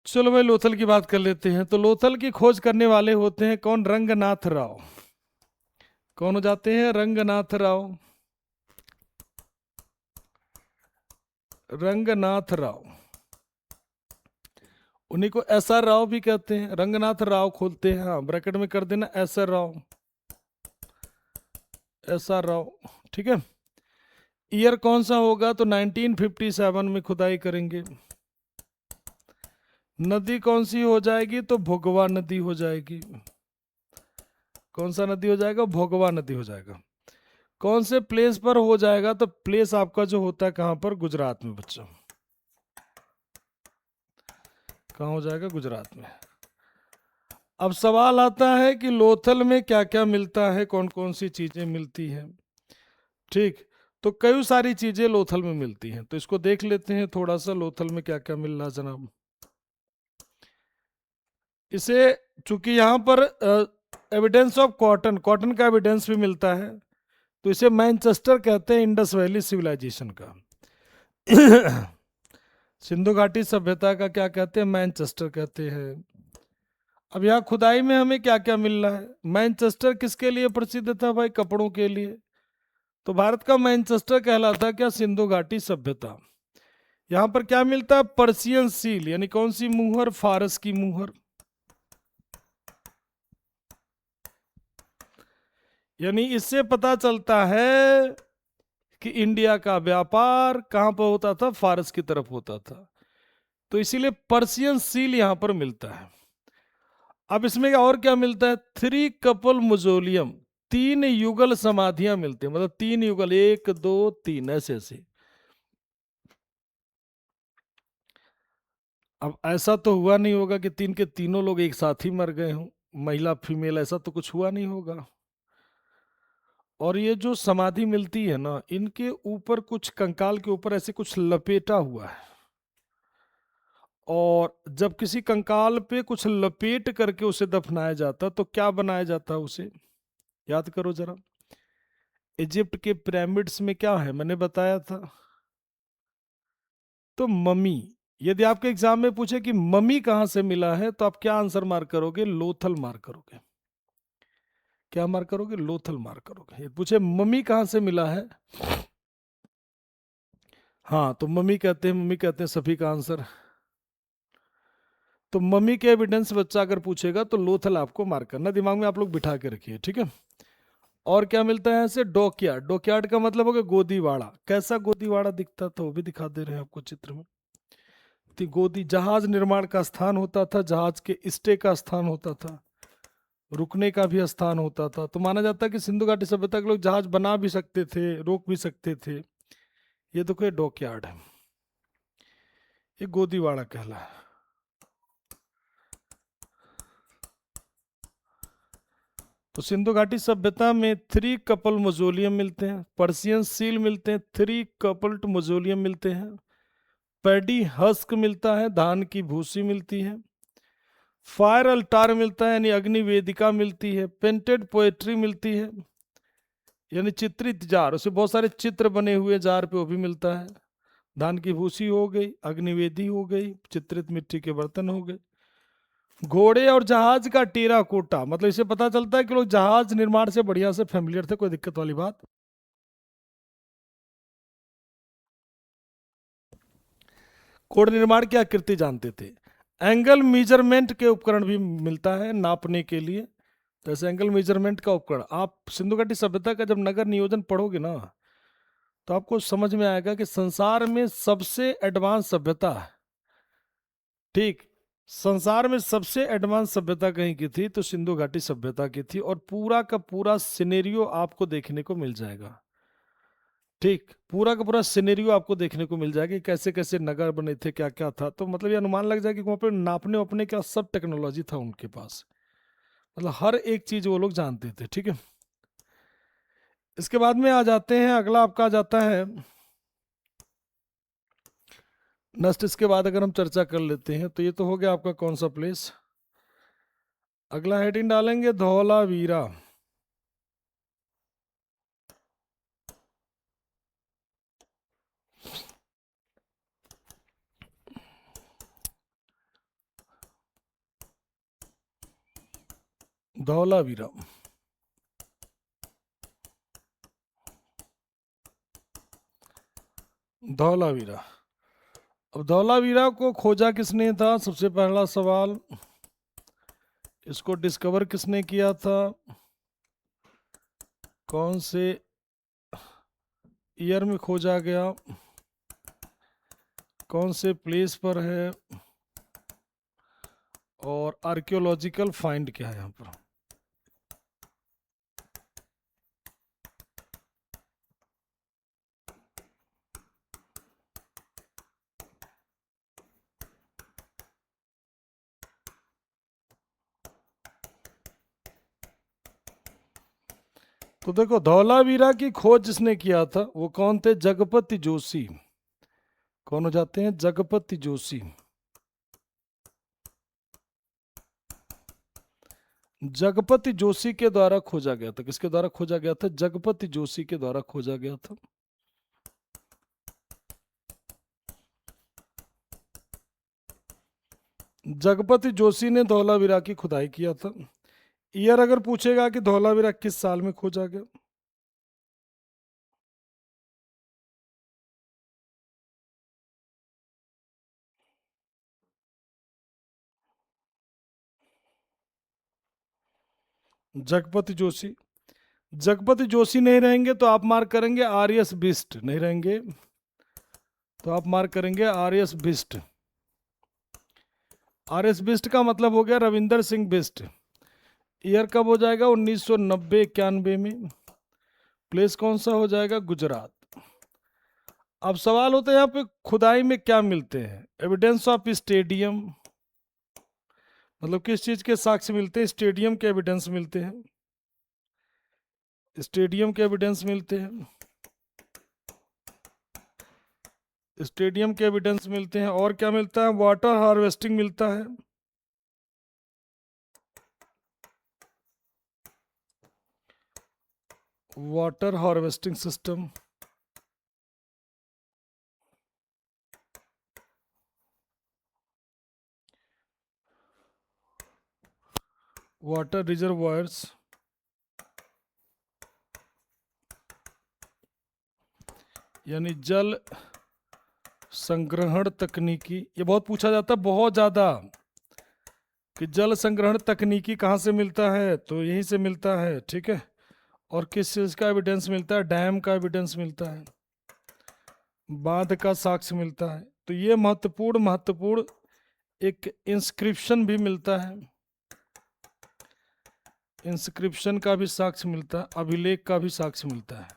चलो भाई लोथल की बात कर लेते हैं। तो लोथल की खोज करने वाले होते हैं कौन, रंगनाथ राव। कौन हो जाते हैं, रंगनाथ राव। रंगनाथ राव, उन्हीं को एस आर राव भी कहते हैं। रंगनाथ राव खोलते हैं, हाँ ब्रैकेट में कर देना S R Rao, S R Rao, ठीक है। ईयर कौन सा होगा, तो 1957 में खुदाई करेंगे। नदी कौन सी हो जाएगी, तो भोगवा नदी हो जाएगी। कौन सा नदी हो जाएगा, भोगवा नदी हो जाएगा। कौन से प्लेस पर हो जाएगा, तो प्लेस आपका जो होता है कहां पर, गुजरात में बच्चों। कहां हो जाएगा, गुजरात में। अब सवाल आता है कि लोथल में क्या क्या मिलता है, कौन कौन सी चीजें मिलती हैं। ठीक, तो कई सारी चीजें लोथल में मिलती हैं, तो इसको देख लेते हैं थोड़ा सा, लोथल में क्या क्या मिल रहा है जनाब। इसे चूंकि यहां पर एविडेंस ऑफ कॉटन, कॉटन का एविडेंस भी मिलता है, तो इसे मैनचेस्टर कहते हैं इंडस वैली सिविलाइजेशन का। सिंधु घाटी सभ्यता का क्या कहते हैं, मैनचेस्टर कहते हैं। अब यहाँ खुदाई में हमें क्या क्या मिल रहा है। मैनचेस्टर किसके लिए प्रसिद्ध था भाई, कपड़ों के लिए। तो भारत का मैनचेस्टर कहलाता क्या, सिंधु घाटी सभ्यता। यहां पर क्या मिलता है, पर्शियन सील, यानी कौन सी मुहर, फारस की मुहर। यानी इससे पता चलता है कि इंडिया का व्यापार कहां पर होता था, फारस की तरफ होता था, तो इसीलिए पर्शियन सील यहां पर मिलता है। अब इसमें और क्या मिलता है, 3 कपल मुजोलियम, 3 युगल समाधियां मिलती हैं, मतलब 3 युगल, 1 2 3 ऐसे ऐसे। अब ऐसा तो हुआ नहीं होगा कि 3 के तीनों लोग एक साथ ही मर गए हों, महिला फीमेल, ऐसा तो कुछ हुआ नहीं होगा। और ये जो समाधि मिलती है ना, इनके ऊपर कुछ, कंकाल के ऊपर ऐसे कुछ लपेटा हुआ है। और जब किसी कंकाल पे कुछ लपेट करके उसे दफनाया जाता, तो क्या बनाया जाता उसे, याद करो जरा। इजिप्ट के पिरामिड्स में क्या है, मैंने बताया था, तो ममी। यदि आपके एग्जाम में पूछे कि ममी कहां से मिला है, तो आप क्या आंसर मार करोगे, लोथल मार करोगे। क्या मार करोगे, लोथल मार करोगे। ये पूछे मम्मी कहां से मिला है, हाँ तो मम्मी कहते हैं, मम्मी कहते हैं सभी का आंसर। तो मम्मी के एविडेंस बच्चा अगर पूछेगा तो लोथल आपको मार करना, दिमाग में आप लोग बिठा के रखिए, ठीक है। और क्या मिलता है ऐसे, डॉकयार्ड। डॉकयार्ड का मतलब हो गया गोदीवाड़ा। कैसा गोदीवाड़ा दिखता था, वो भी दिखा दे रहे हैं आपको चित्र में। तो गोदी जहाज निर्माण का स्थान होता था, जहाज के स्टे का स्थान होता था, रुकने का भी स्थान होता था। तो माना जाता है कि सिंधु घाटी सभ्यता के लोग जहाज बना भी सकते थे, रोक भी सकते थे। ये तो कोई डॉकयार्ड है, ये गोदीवाड़ा कहला है। तो सिंधु घाटी सभ्यता में 3 कपल मोजोलियम मिलते हैं, पर्शियन सील मिलते हैं, 3 कपल्ड मोजोलियम मिलते हैं, पैडी हस्क मिलता है, धान की भूसी मिलती है, फायर अल्टार मिलता है यानी अग्नि वेदिका मिलती है, पेंटेड पोएट्री मिलती है यानी चित्रित जार, उससे बहुत सारे चित्र बने हुए जार पे, वो भी मिलता है। धान की भूसी हो गई, अग्निवेदी हो गई, चित्रित मिट्टी के बर्तन हो गए। घोड़े और जहाज का टेराकोटा, मतलब इससे पता चलता है कि लोग जहाज निर्माण से बढ़िया से फेमिलियर थे, कोई दिक्कत वाली बात। कोड निर्माण की आकृति जानते थे। एंगल मेजरमेंट के उपकरण भी मिलता है नापने के लिए। जैसे एंगल मेजरमेंट का उपकरण, आप सिंधु घाटी सभ्यता का जब नगर नियोजन पढ़ोगे ना, तो आपको समझ में आएगा कि संसार में सबसे एडवांस सभ्यता, ठीक, संसार में सबसे एडवांस सभ्यता कहीं की थी, तो सिंधु घाटी सभ्यता की थी। और पूरा का पूरा सिनेरियो आपको देखने को मिल जाएगा, ठीक, पूरा का पूरा सिनेरियो आपको देखने को मिल जाएगा कि कैसे कैसे नगर बने थे, क्या क्या था। तो मतलब ये अनुमान लग जाएगा कि वहाँ पे नापने वापने का सब टेक्नोलॉजी था उनके पास, मतलब हर एक चीज वो लोग जानते थे, ठीक है। इसके बाद में आ जाते हैं, अगला आपका आ जाता है नेक्स्ट इसके बाद अगर हम चर्चा कर लेते हैं तो ये तो हो गया आपका कौन सा प्लेस। अगला हेडिंग डालेंगे धौलावीरा। धौलावीरा, धौलावीरा। अब धौलावीरा को खोजा किसने था, सबसे पहला सवाल। इसको डिस्कवर किसने किया था, कौन से ईयर में खोजा गया, कौन से प्लेस पर है, और आर्कियोलॉजिकल फाइंड क्या है यहाँ पर। तो देखो धौलावीरा की खोज जिसने किया था वो कौन थे, जगपति जोशी। कौन हो जाते हैं, जगपति जोशी। जगपति जोशी के द्वारा खोजा गया था। किसके द्वारा खोजा गया था, जगपति जोशी के द्वारा खोजा गया था। जगपति जोशी ने धौलावीरा की खुदाई किया था। ईयर अगर पूछेगा कि धौलावीरा किस साल में खोजा गया, जगपति जोशी। जगपति जोशी नहीं रहेंगे तो आप मार्क करेंगे आर.एस. बिस्ट। नहीं रहेंगे तो आप मार्क करेंगे आर.एस. बिस्ट। आर.एस. बिस्ट का मतलब हो गया रविंदर सिंह बिस्ट। ईयर कब हो जाएगा, 1990-91 में। प्लेस कौन सा हो जाएगा, गुजरात। अब सवाल होता है यहाँ पे खुदाई में क्या मिलते हैं, एविडेंस ऑफ स्टेडियम, मतलब किस चीज के साक्ष्य मिलते हैं, स्टेडियम के एविडेंस मिलते हैं, स्टेडियम के एविडेंस मिलते हैं, स्टेडियम के एविडेंस मिलते हैं। और क्या मिलता है, वाटर हार्वेस्टिंग मिलता है। Water harvesting system, water reservoirs, यानी जल संग्रहण तकनीकी। ये बहुत पूछा जाता है, बहुत ज्यादा, कि जल संग्रहण तकनीकी कहाँ से मिलता है, तो यहीं से मिलता है, ठीक है। और किस चीज का एविडेंस मिलता है, डैम का एविडेंस मिलता है, बांध का साक्ष्य मिलता है। तो ये महत्वपूर्ण महत्वपूर्ण एक इंस्क्रिप्शन भी मिलता है, इंस्क्रिप्शन का भी साक्ष्य मिलता है, अभिलेख का भी साक्ष्य मिलता है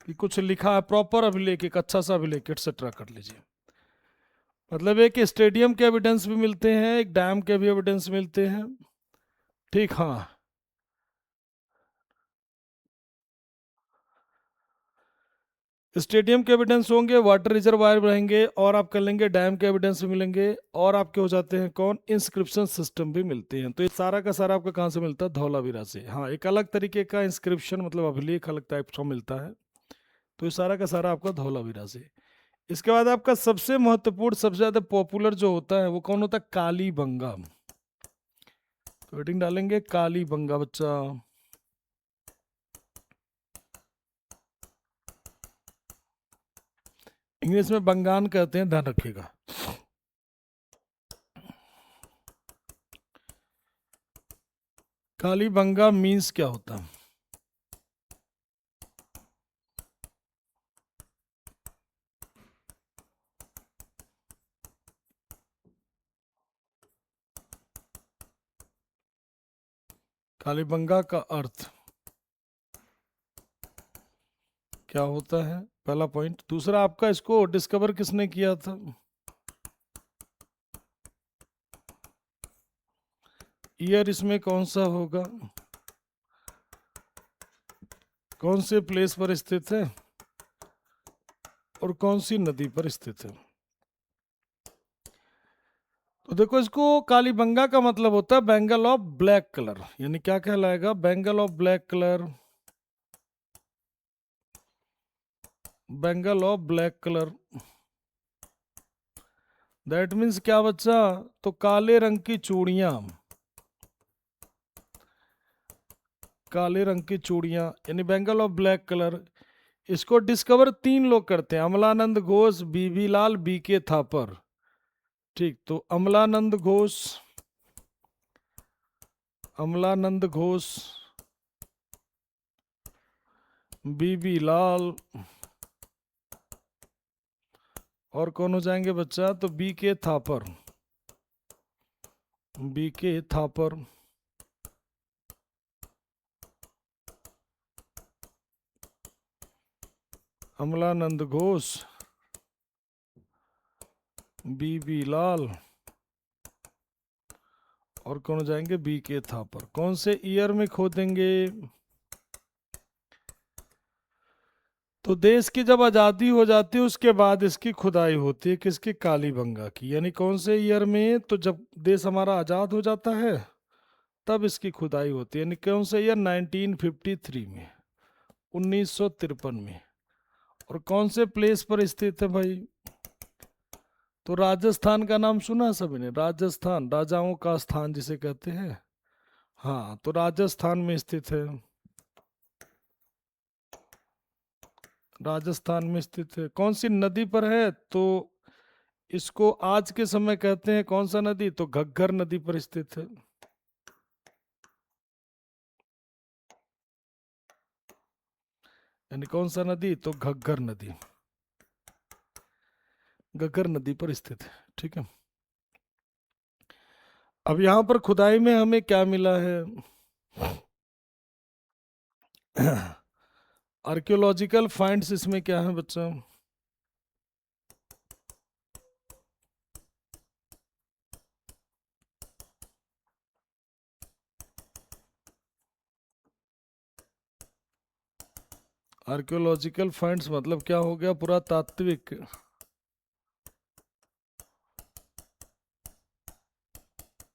कि कुछ लिखा है, प्रॉपर अभिलेख, एक अच्छा सा अभिलेख, एटसेट्रा कर लीजिए। मतलब एक स्टेडियम के एविडेंस भी मिलते हैं, एक डैम के भी एविडेंस मिलते हैं, ठीक। हाँ, स्टेडियम के एविडेंस होंगे, वाटर रिजर्वायर रहेंगे, और आप कर लेंगे डैम के एविडेंस भी मिलेंगे, और आपके हो जाते हैं कौन, इंस्क्रिप्शन सिस्टम भी मिलते हैं। तो ये सारा का सारा आपका कहाँ से मिलता है, धौलावीरा से। हाँ, एक अलग तरीके का इंस्क्रिप्शन मतलब अभिलेख अलग टाइप का मिलता है। तो ये सारा का सारा आपका धौलावीरा से। इसके बाद आपका सबसे महत्वपूर्ण, सबसे ज्यादा पॉपुलर जो होता है वो कौन होता है, कालीबंगा। तो हेडिंग डालेंगे कालीबंगा बच्चा। इंग्लिश में बंगान कहते हैं, ध्यान रखिएगा। कालीबंगा मीन्स क्या होता है, कालीबंगा का अर्थ क्या होता है, पहला पॉइंट। दूसरा आपका, इसको डिस्कवर किसने किया था, ईयर इसमें कौन सा होगा, कौन से प्लेस पर स्थित है, और कौन सी नदी पर स्थित है। तो देखो, इसको कालीबंगा का मतलब होता है बेंगल ऑफ ब्लैक कलर, यानी क्या कहलाएगा, Bengal of black colour, Bengal of black colour. That means क्या बच्चा, तो काले रंग की चूड़ियां, काले रंग की चूड़ियां यानी बेंगल ऑफ ब्लैक कलर। इसको डिस्कवर 3 लोग करते हैं, अमलानंद घोष, बीबी लाल, बीके थापर। ठीक, तो अमलानंद घोष, अमलानंद घोष, बीबी लाल, और कौन हो जाएंगे बच्चा, तो बीके थापर, बीके थापर। अमलानंद घोष, बीबी लाल, और कौन हो जाएंगे, बीके थापर। कौन से ईयर में खोदेंगे, तो देश की जब आज़ादी हो जाती है उसके बाद इसकी खुदाई होती है, किसकी, कालीबंगा की। यानी कौन से ईयर में, तो जब देश हमारा आज़ाद हो जाता है तब इसकी खुदाई होती है। यानी कौन से ईयर, 1953 में, 1953 में। और कौन से प्लेस पर स्थित है भाई, तो राजस्थान का नाम सुना है सभी ने, राजस्थान, राजाओं का स्थान जिसे कहते हैं। हाँ, तो राजस्थान में स्थित है, राजस्थान में स्थित है। कौन सी नदी पर है, तो इसको आज के समय कहते हैं कौन सा नदी, तो घग्गर नदी पर स्थित है। यानी कौन सा नदी, तो घग्गर नदी, घग्गर नदी पर स्थित है। ठीक है, अब यहां पर खुदाई में हमें क्या मिला है, आर्कियोलॉजिकल फाइंड्स इसमें क्या है बच्चा, आर्कियोलॉजिकल फाइंड्स मतलब क्या हो गया, पुरातात्विक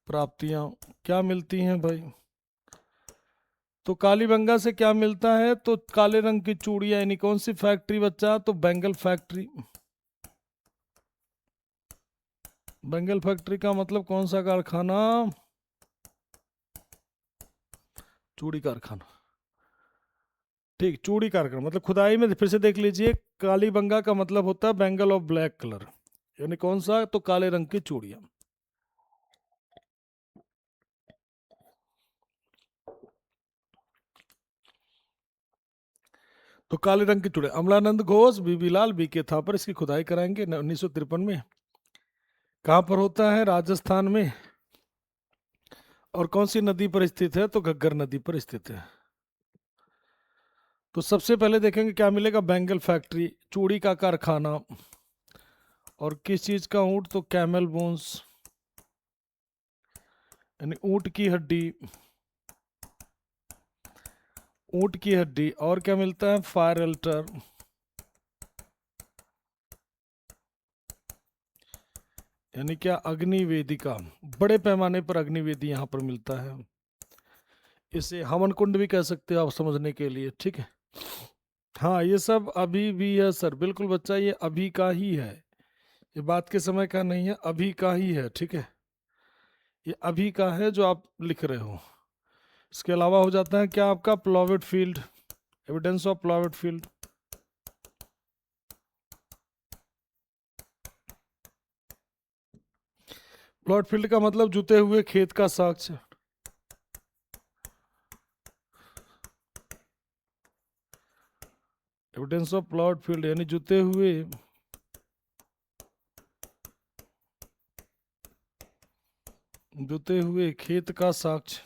प्राप्तियां। क्या मिलती हैं भाई, तो कालीबंगा से क्या मिलता है, तो काले रंग की चूड़ियां। यानी कौन सी फैक्ट्री बच्चा, तो बेंगल फैक्ट्री। बेंगल फैक्ट्री का मतलब कौन सा कारखाना, चूड़ी कारखाना। ठीक, चूड़ी कारखाना मतलब खुदाई में फिर से देख लीजिए, कालीबंगा का मतलब होता है बेंगल ऑफ ब्लैक कलर, यानी कौन सा, तो काले रंग की चूड़ियां। तो काले रंग की चूड़ियां, अमलानंद घोष, बीबी लाल, बीके थापर इसकी खुदाई कराएंगे 1953 में। कहाँ पर होता है, राजस्थान में। और कौन सी नदी पर स्थित है, तो घग्गर नदी पर स्थित है। तो सबसे पहले देखेंगे क्या मिलेगा, बेंगल फैक्ट्री, चूड़ी का कारखाना, और किस चीज का, ऊंट, तो कैमल बोन्स यानी ऊंट की हड्डी, ऊंट की हड्डी। और क्या मिलता है, फायर अल्टर, यानी क्या, अग्नि वेदिका। बड़े पैमाने पर अग्नि वेदी यहाँ पर मिलता है, इसे हवन कुंड भी कह सकते हो आप समझने के लिए। ठीक है, हाँ, ये सब अभी भी है सर, बिल्कुल बच्चा, ये अभी का ही है, ये बात के समय का नहीं है, अभी का ही है। ठीक है, ये अभी का है जो आप लिख रहे हो। इसके अलावा हो जाता है क्या आपका, ploughed field, evidence of ploughed field. Ploughed field का मतलब जुते हुए खेत का साक्ष्य। एविडेंस ऑफ प्लॉट फील्ड यानी जुते हुए, जुते हुए खेत का साक्ष्य।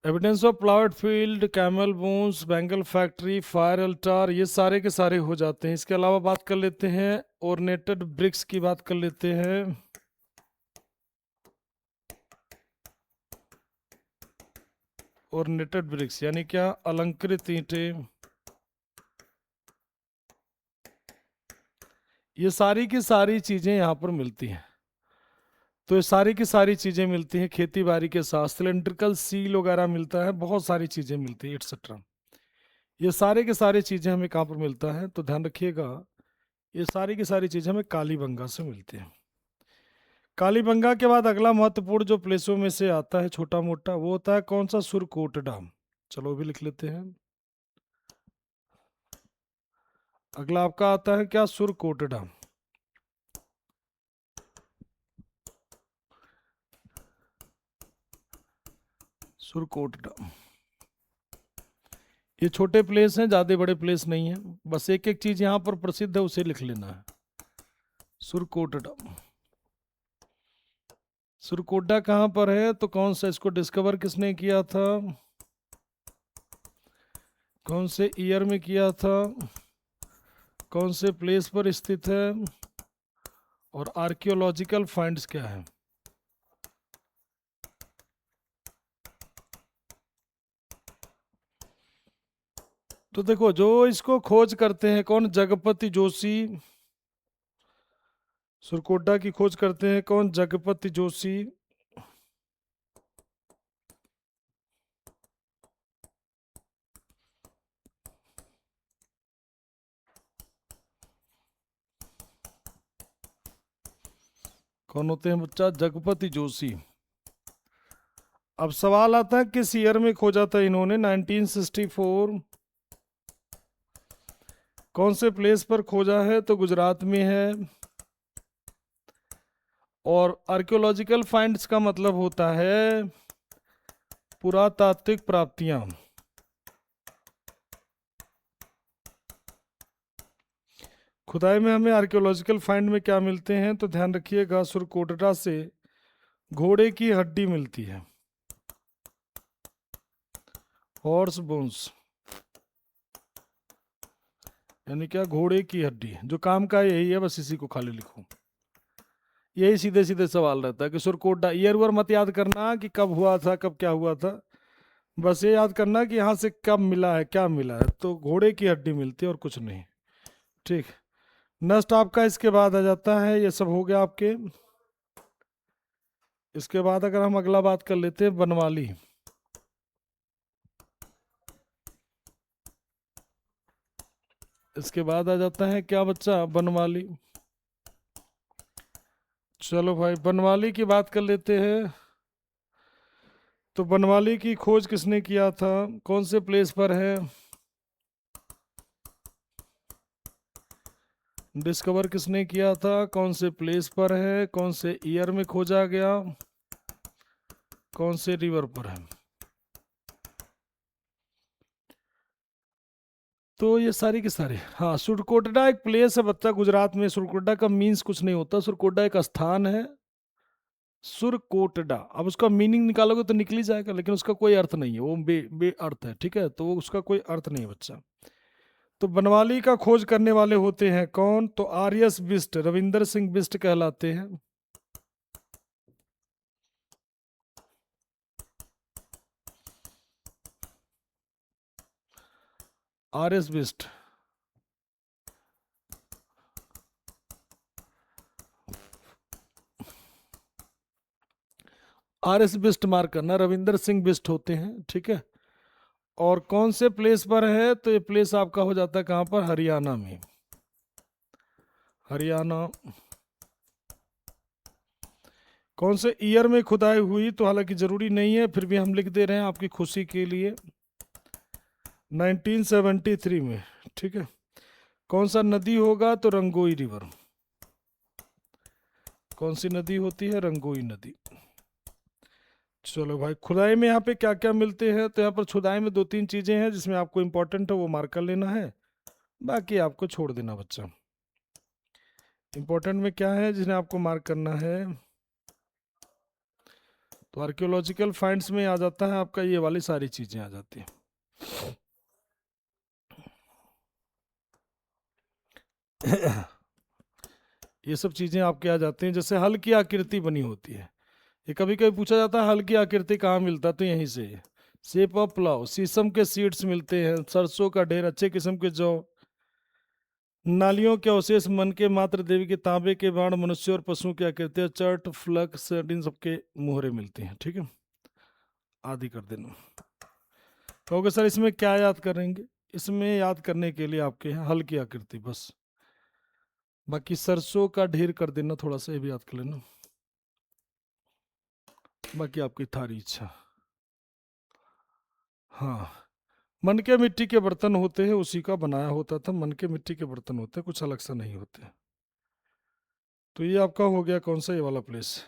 Evidence of plot field, camel bones, Bengal factory, fire Alt, ये सारे के सारे हो जाते हैं। इसके अलावा बात कर लेते हैं ओर्नेटेड ब्रिक्स की, बात कर लेते हैं। ओर्नेटेड ब्रिक्स यानी क्या, अलंकृत ईंटें, ये सारी की सारी चीज़ें यहाँ पर मिलती हैं। तो ये सारी की सारी चीज़ें मिलती हैं खेती बाड़ी के साथ, सिलेंड्रिकल सील वगैरह मिलता है, बहुत सारी चीज़ें मिलती हैं एक्सेट्रा। ये सारे के सारी चीज़ें हमें कहाँ पर मिलता है, तो ध्यान रखिएगा, ये सारी की सारी चीज़ें हमें कालीबंगा से मिलती हैं। कालीबंगा के बाद अगला महत्वपूर्ण जो प्लेसों में से आता है छोटा मोटा, वो होता है कौन सा, सुरकोट डैम। चलो वो भी लिख लेते हैं। अगला आपका आता है क्या, सुरकोट डैम। सुरकोट डैम, ये छोटे प्लेस हैं, ज़्यादा बड़े प्लेस नहीं है, बस एक एक चीज़ यहाँ पर प्रसिद्ध है उसे लिख लेना है। सुरकोट डैम, सुरकोटा कहाँ पर है, तो कौन सा, इसको डिस्कवर किसने किया था, कौन से ईयर में किया था, कौन से प्लेस पर स्थित है, और आर्कियोलॉजिकल फाइंड्स क्या है। तो देखो, जो इसको खोज करते हैं कौन, जगपति जोशी। सुरकोटा की खोज करते हैं कौन, जगपति जोशी। कौन होते हैं बच्चा, जगपति जोशी। अब सवाल आता है किस ईयर में खोजा था इन्होंने, 1964। कौन से प्लेस पर खोजा है, तो गुजरात में है। और आर्कियोलॉजिकल फाइंड्स का मतलब होता है पुरातात्विक प्राप्तियां। खुदाई में हमें आर्कियोलॉजिकल फाइंड में क्या मिलते हैं, तो ध्यान रखिएगा, सुरकोटरा से घोड़े की हड्डी मिलती है, हॉर्स बोन्स, यानी क्या, घोड़े की हड्डी। जो काम का है यही है, बस इसी को खाली लिखो। यही सीधे सीधे सवाल रहता है कि सुरकोटा, ईयर वर मत याद करना कि कब हुआ था, कब क्या हुआ था, बस ये याद करना कि यहाँ से कब मिला है, क्या मिला है, तो घोड़े की हड्डी मिलती है और कुछ नहीं। ठीक, नेक्स्ट आपका इसके बाद आ जाता है, ये सब हो गया आपके। इसके बाद अगर हम अगला बात कर लेते हैं, बनवाली। इसके बाद आ जाता है क्या बच्चा, बनवाली। चलो भाई, बनवाली की बात कर लेते हैं। तो बनवाली की खोज किसने किया था, कौन से प्लेस पर है, डिस्कवर किसने किया था, कौन से प्लेस पर है, कौन से ईयर में खोजा गया, कौन से रिवर पर है। तो ये सारी के सारे, हाँ, सुरकोटडा एक प्लेस है बच्चा गुजरात में। सुरकोटडा का मीन्स कुछ नहीं होता, सुरकोटडा एक स्थान है, सुरकोटडा। अब उसका मीनिंग निकालोगे तो निकल ही जाएगा, लेकिन उसका कोई अर्थ नहीं है, वो बे अर्थ है, ठीक है, तो वो उसका कोई अर्थ नहीं है बच्चा। तो बनवाली का खोज करने वाले होते हैं कौन, तो आर्यस बिस्ट, रविंदर सिंह बिस्ट कहलाते हैं। आर्यस बिस्ट, आर्यस बिस्ट मार्क करना, रविंदर सिंह बिस्ट होते हैं, ठीक है। और कौन से प्लेस पर है, तो ये प्लेस आपका हो जाता है कहाँ पर, हरियाणा में, हरियाणा। कौन से ईयर में खुदाई हुई, तो हालांकि जरूरी नहीं है, फिर भी हम लिख दे रहे हैं आपकी खुशी के लिए, 1973 में, ठीक है। कौन सा नदी होगा, तो रंगोई रिवर। कौन सी नदी होती है, रंगोई नदी। चलो भाई, खुदाई में यहाँ पे क्या क्या मिलते हैं, तो यहाँ पर खुदाई में दो तीन चीजें हैं जिसमें आपको इंपॉर्टेंट है वो मार्क कर लेना है, बाकी आपको छोड़ देना बच्चा। इंपॉर्टेंट में क्या है जिन्हें आपको मार्क करना है, तो आर्कियोलॉजिकल फाइंड्स में आ जाता है आपका, ये वाली सारी चीजें आ जाती हैं। ये सब चीजें आपके आ जाती हैं, जैसे हल की आकृति बनी होती है। ये कभी कभी पूछा जाता है हल की आकृति कहाँ मिलता है, तो यहीं से, शेप ऑफ प्लाव, शीशम के सीड्स मिलते हैं, सरसों का ढेर, अच्छे किस्म के जौ, नालियों के अवशेष मन के मात्र देवी के तांबे के बाण मनुष्य और पशुओं की आकृतियां चर्ट फ्लक्स इन सबके मुहरे मिलती हैं। ठीक है, आदि कर देना। कहोगे सर इसमें क्या याद करेंगे? इसमें याद करने के लिए आपके यहाँ हल की आकृति बस, बाकी सरसों का ढेर कर देना थोड़ा सा, ये भी याद कर लेना, बाकी आपकी थारी इच्छा। हाँ, मन के मिट्टी के बर्तन होते हैं, उसी का बनाया होता था। मन के मिट्टी के बर्तन होते हैं, कुछ अलग सा नहीं होते। तो ये आपका हो गया कौन सा, ये वाला प्लेस।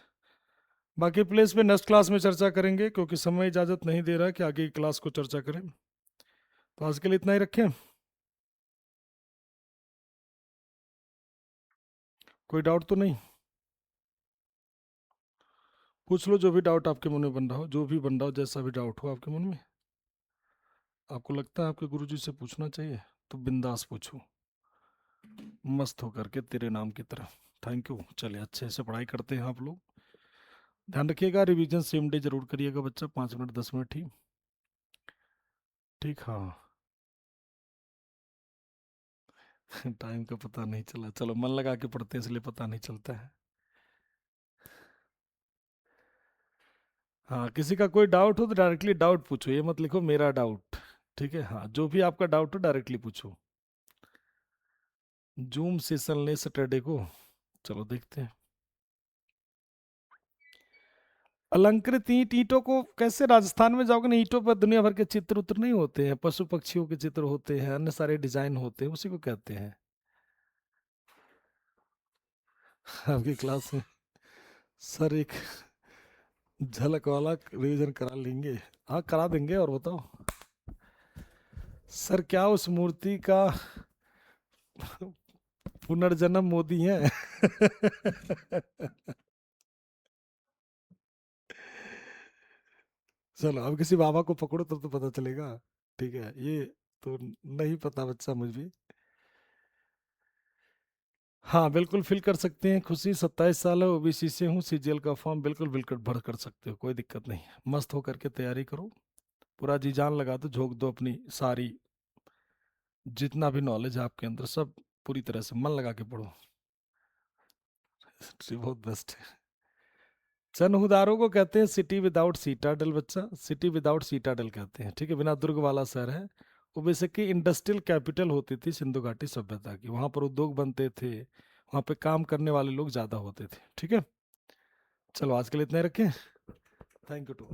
बाकी प्लेस पे नेक्स्ट क्लास में चर्चा करेंगे, क्योंकि समय इजाजत नहीं दे रहा कि आगे की क्लास को चर्चा करें। तो आज के लिए इतना ही रखें। कोई डाउट तो नहीं? पूछ लो जो भी डाउट आपके मन में बन रहा हो, जो भी बन रहा हो, जैसा भी डाउट हो आपके मन में, आपको लगता है आपके गुरुजी से पूछना चाहिए, तो बिंदास पूछो, मस्त होकर के तेरे नाम की तरह। Thank you. चलिए अच्छे से पढ़ाई करते हैं आप लोग, ध्यान रखिएगा। रिवीजन सेम डे जरूर करिएगा बच्चा, 5 मिनट 10 मिनट ही। ठीक, हाँ। टाइम का पता नहीं चला, चलो मन लगा के पढ़ते हैं इसलिए पता नहीं चलता है। हाँ, किसी का कोई डाउट हो तो डायरेक्टली डाउट पूछो, ये मत लिखो मेरा डाउट। ठीक है, हाँ, जो भी आपका डाउट हो डायरेक्टली पूछो। जूम सेशन ले सैटरडे को, चलो देखते हैं। अलंकृत ईंट, ईंटों को कैसे राजस्थान में जाओगे ना, ईंटों पर दुनिया भर के चित्र उत्र नहीं होते हैं, पशु पक्षियों के चित्र होते हैं, अन्य सारे डिजाइन होते हैं, उसी को कहते हैं। आपकी क्लास में सर एक झलक वाला रिवीजन करा लेंगे। हाँ करा देंगे। और बताओ सर, क्या उस मूर्ति का पुनर्जन्म मोदी है? चलो अब किसी बाबा को पकड़ो तब तो पता चलेगा। ठीक है, ये तो नहीं पता बच्चा मुझे भी। हाँ बिल्कुल फिल कर सकते हैं। खुशी 27 साल है, ओबीसी से हूँ, सीजीएल का फॉर्म बिल्कुल बिल्कुल भर कर सकते हो, कोई दिक्कत नहीं है। मस्त होकर के तैयारी करो, पूरा जी जान लगा दो, झोंक दो अपनी सारी, जितना भी नॉलेज है आपके अंदर सब पूरी तरह से मन लगा के पढ़ो। हिस्ट्री बहुत बेस्ट है। चनहुदारों को कहते हैं सिटी विदाउट सीटाडल बच्चा, सिटी विदाउट सीटाडल कहते हैं। ठीक है, बिना दुर्ग वाला शहर है। वो बेसिकली इंडस्ट्रियल कैपिटल होती थी सिंधु घाटी सभ्यता की, वहाँ पर उद्योग बनते थे, वहाँ पे काम करने वाले लोग ज़्यादा होते थे। ठीक है, चलो आज के लिए इतना ही रखें। Thank you to.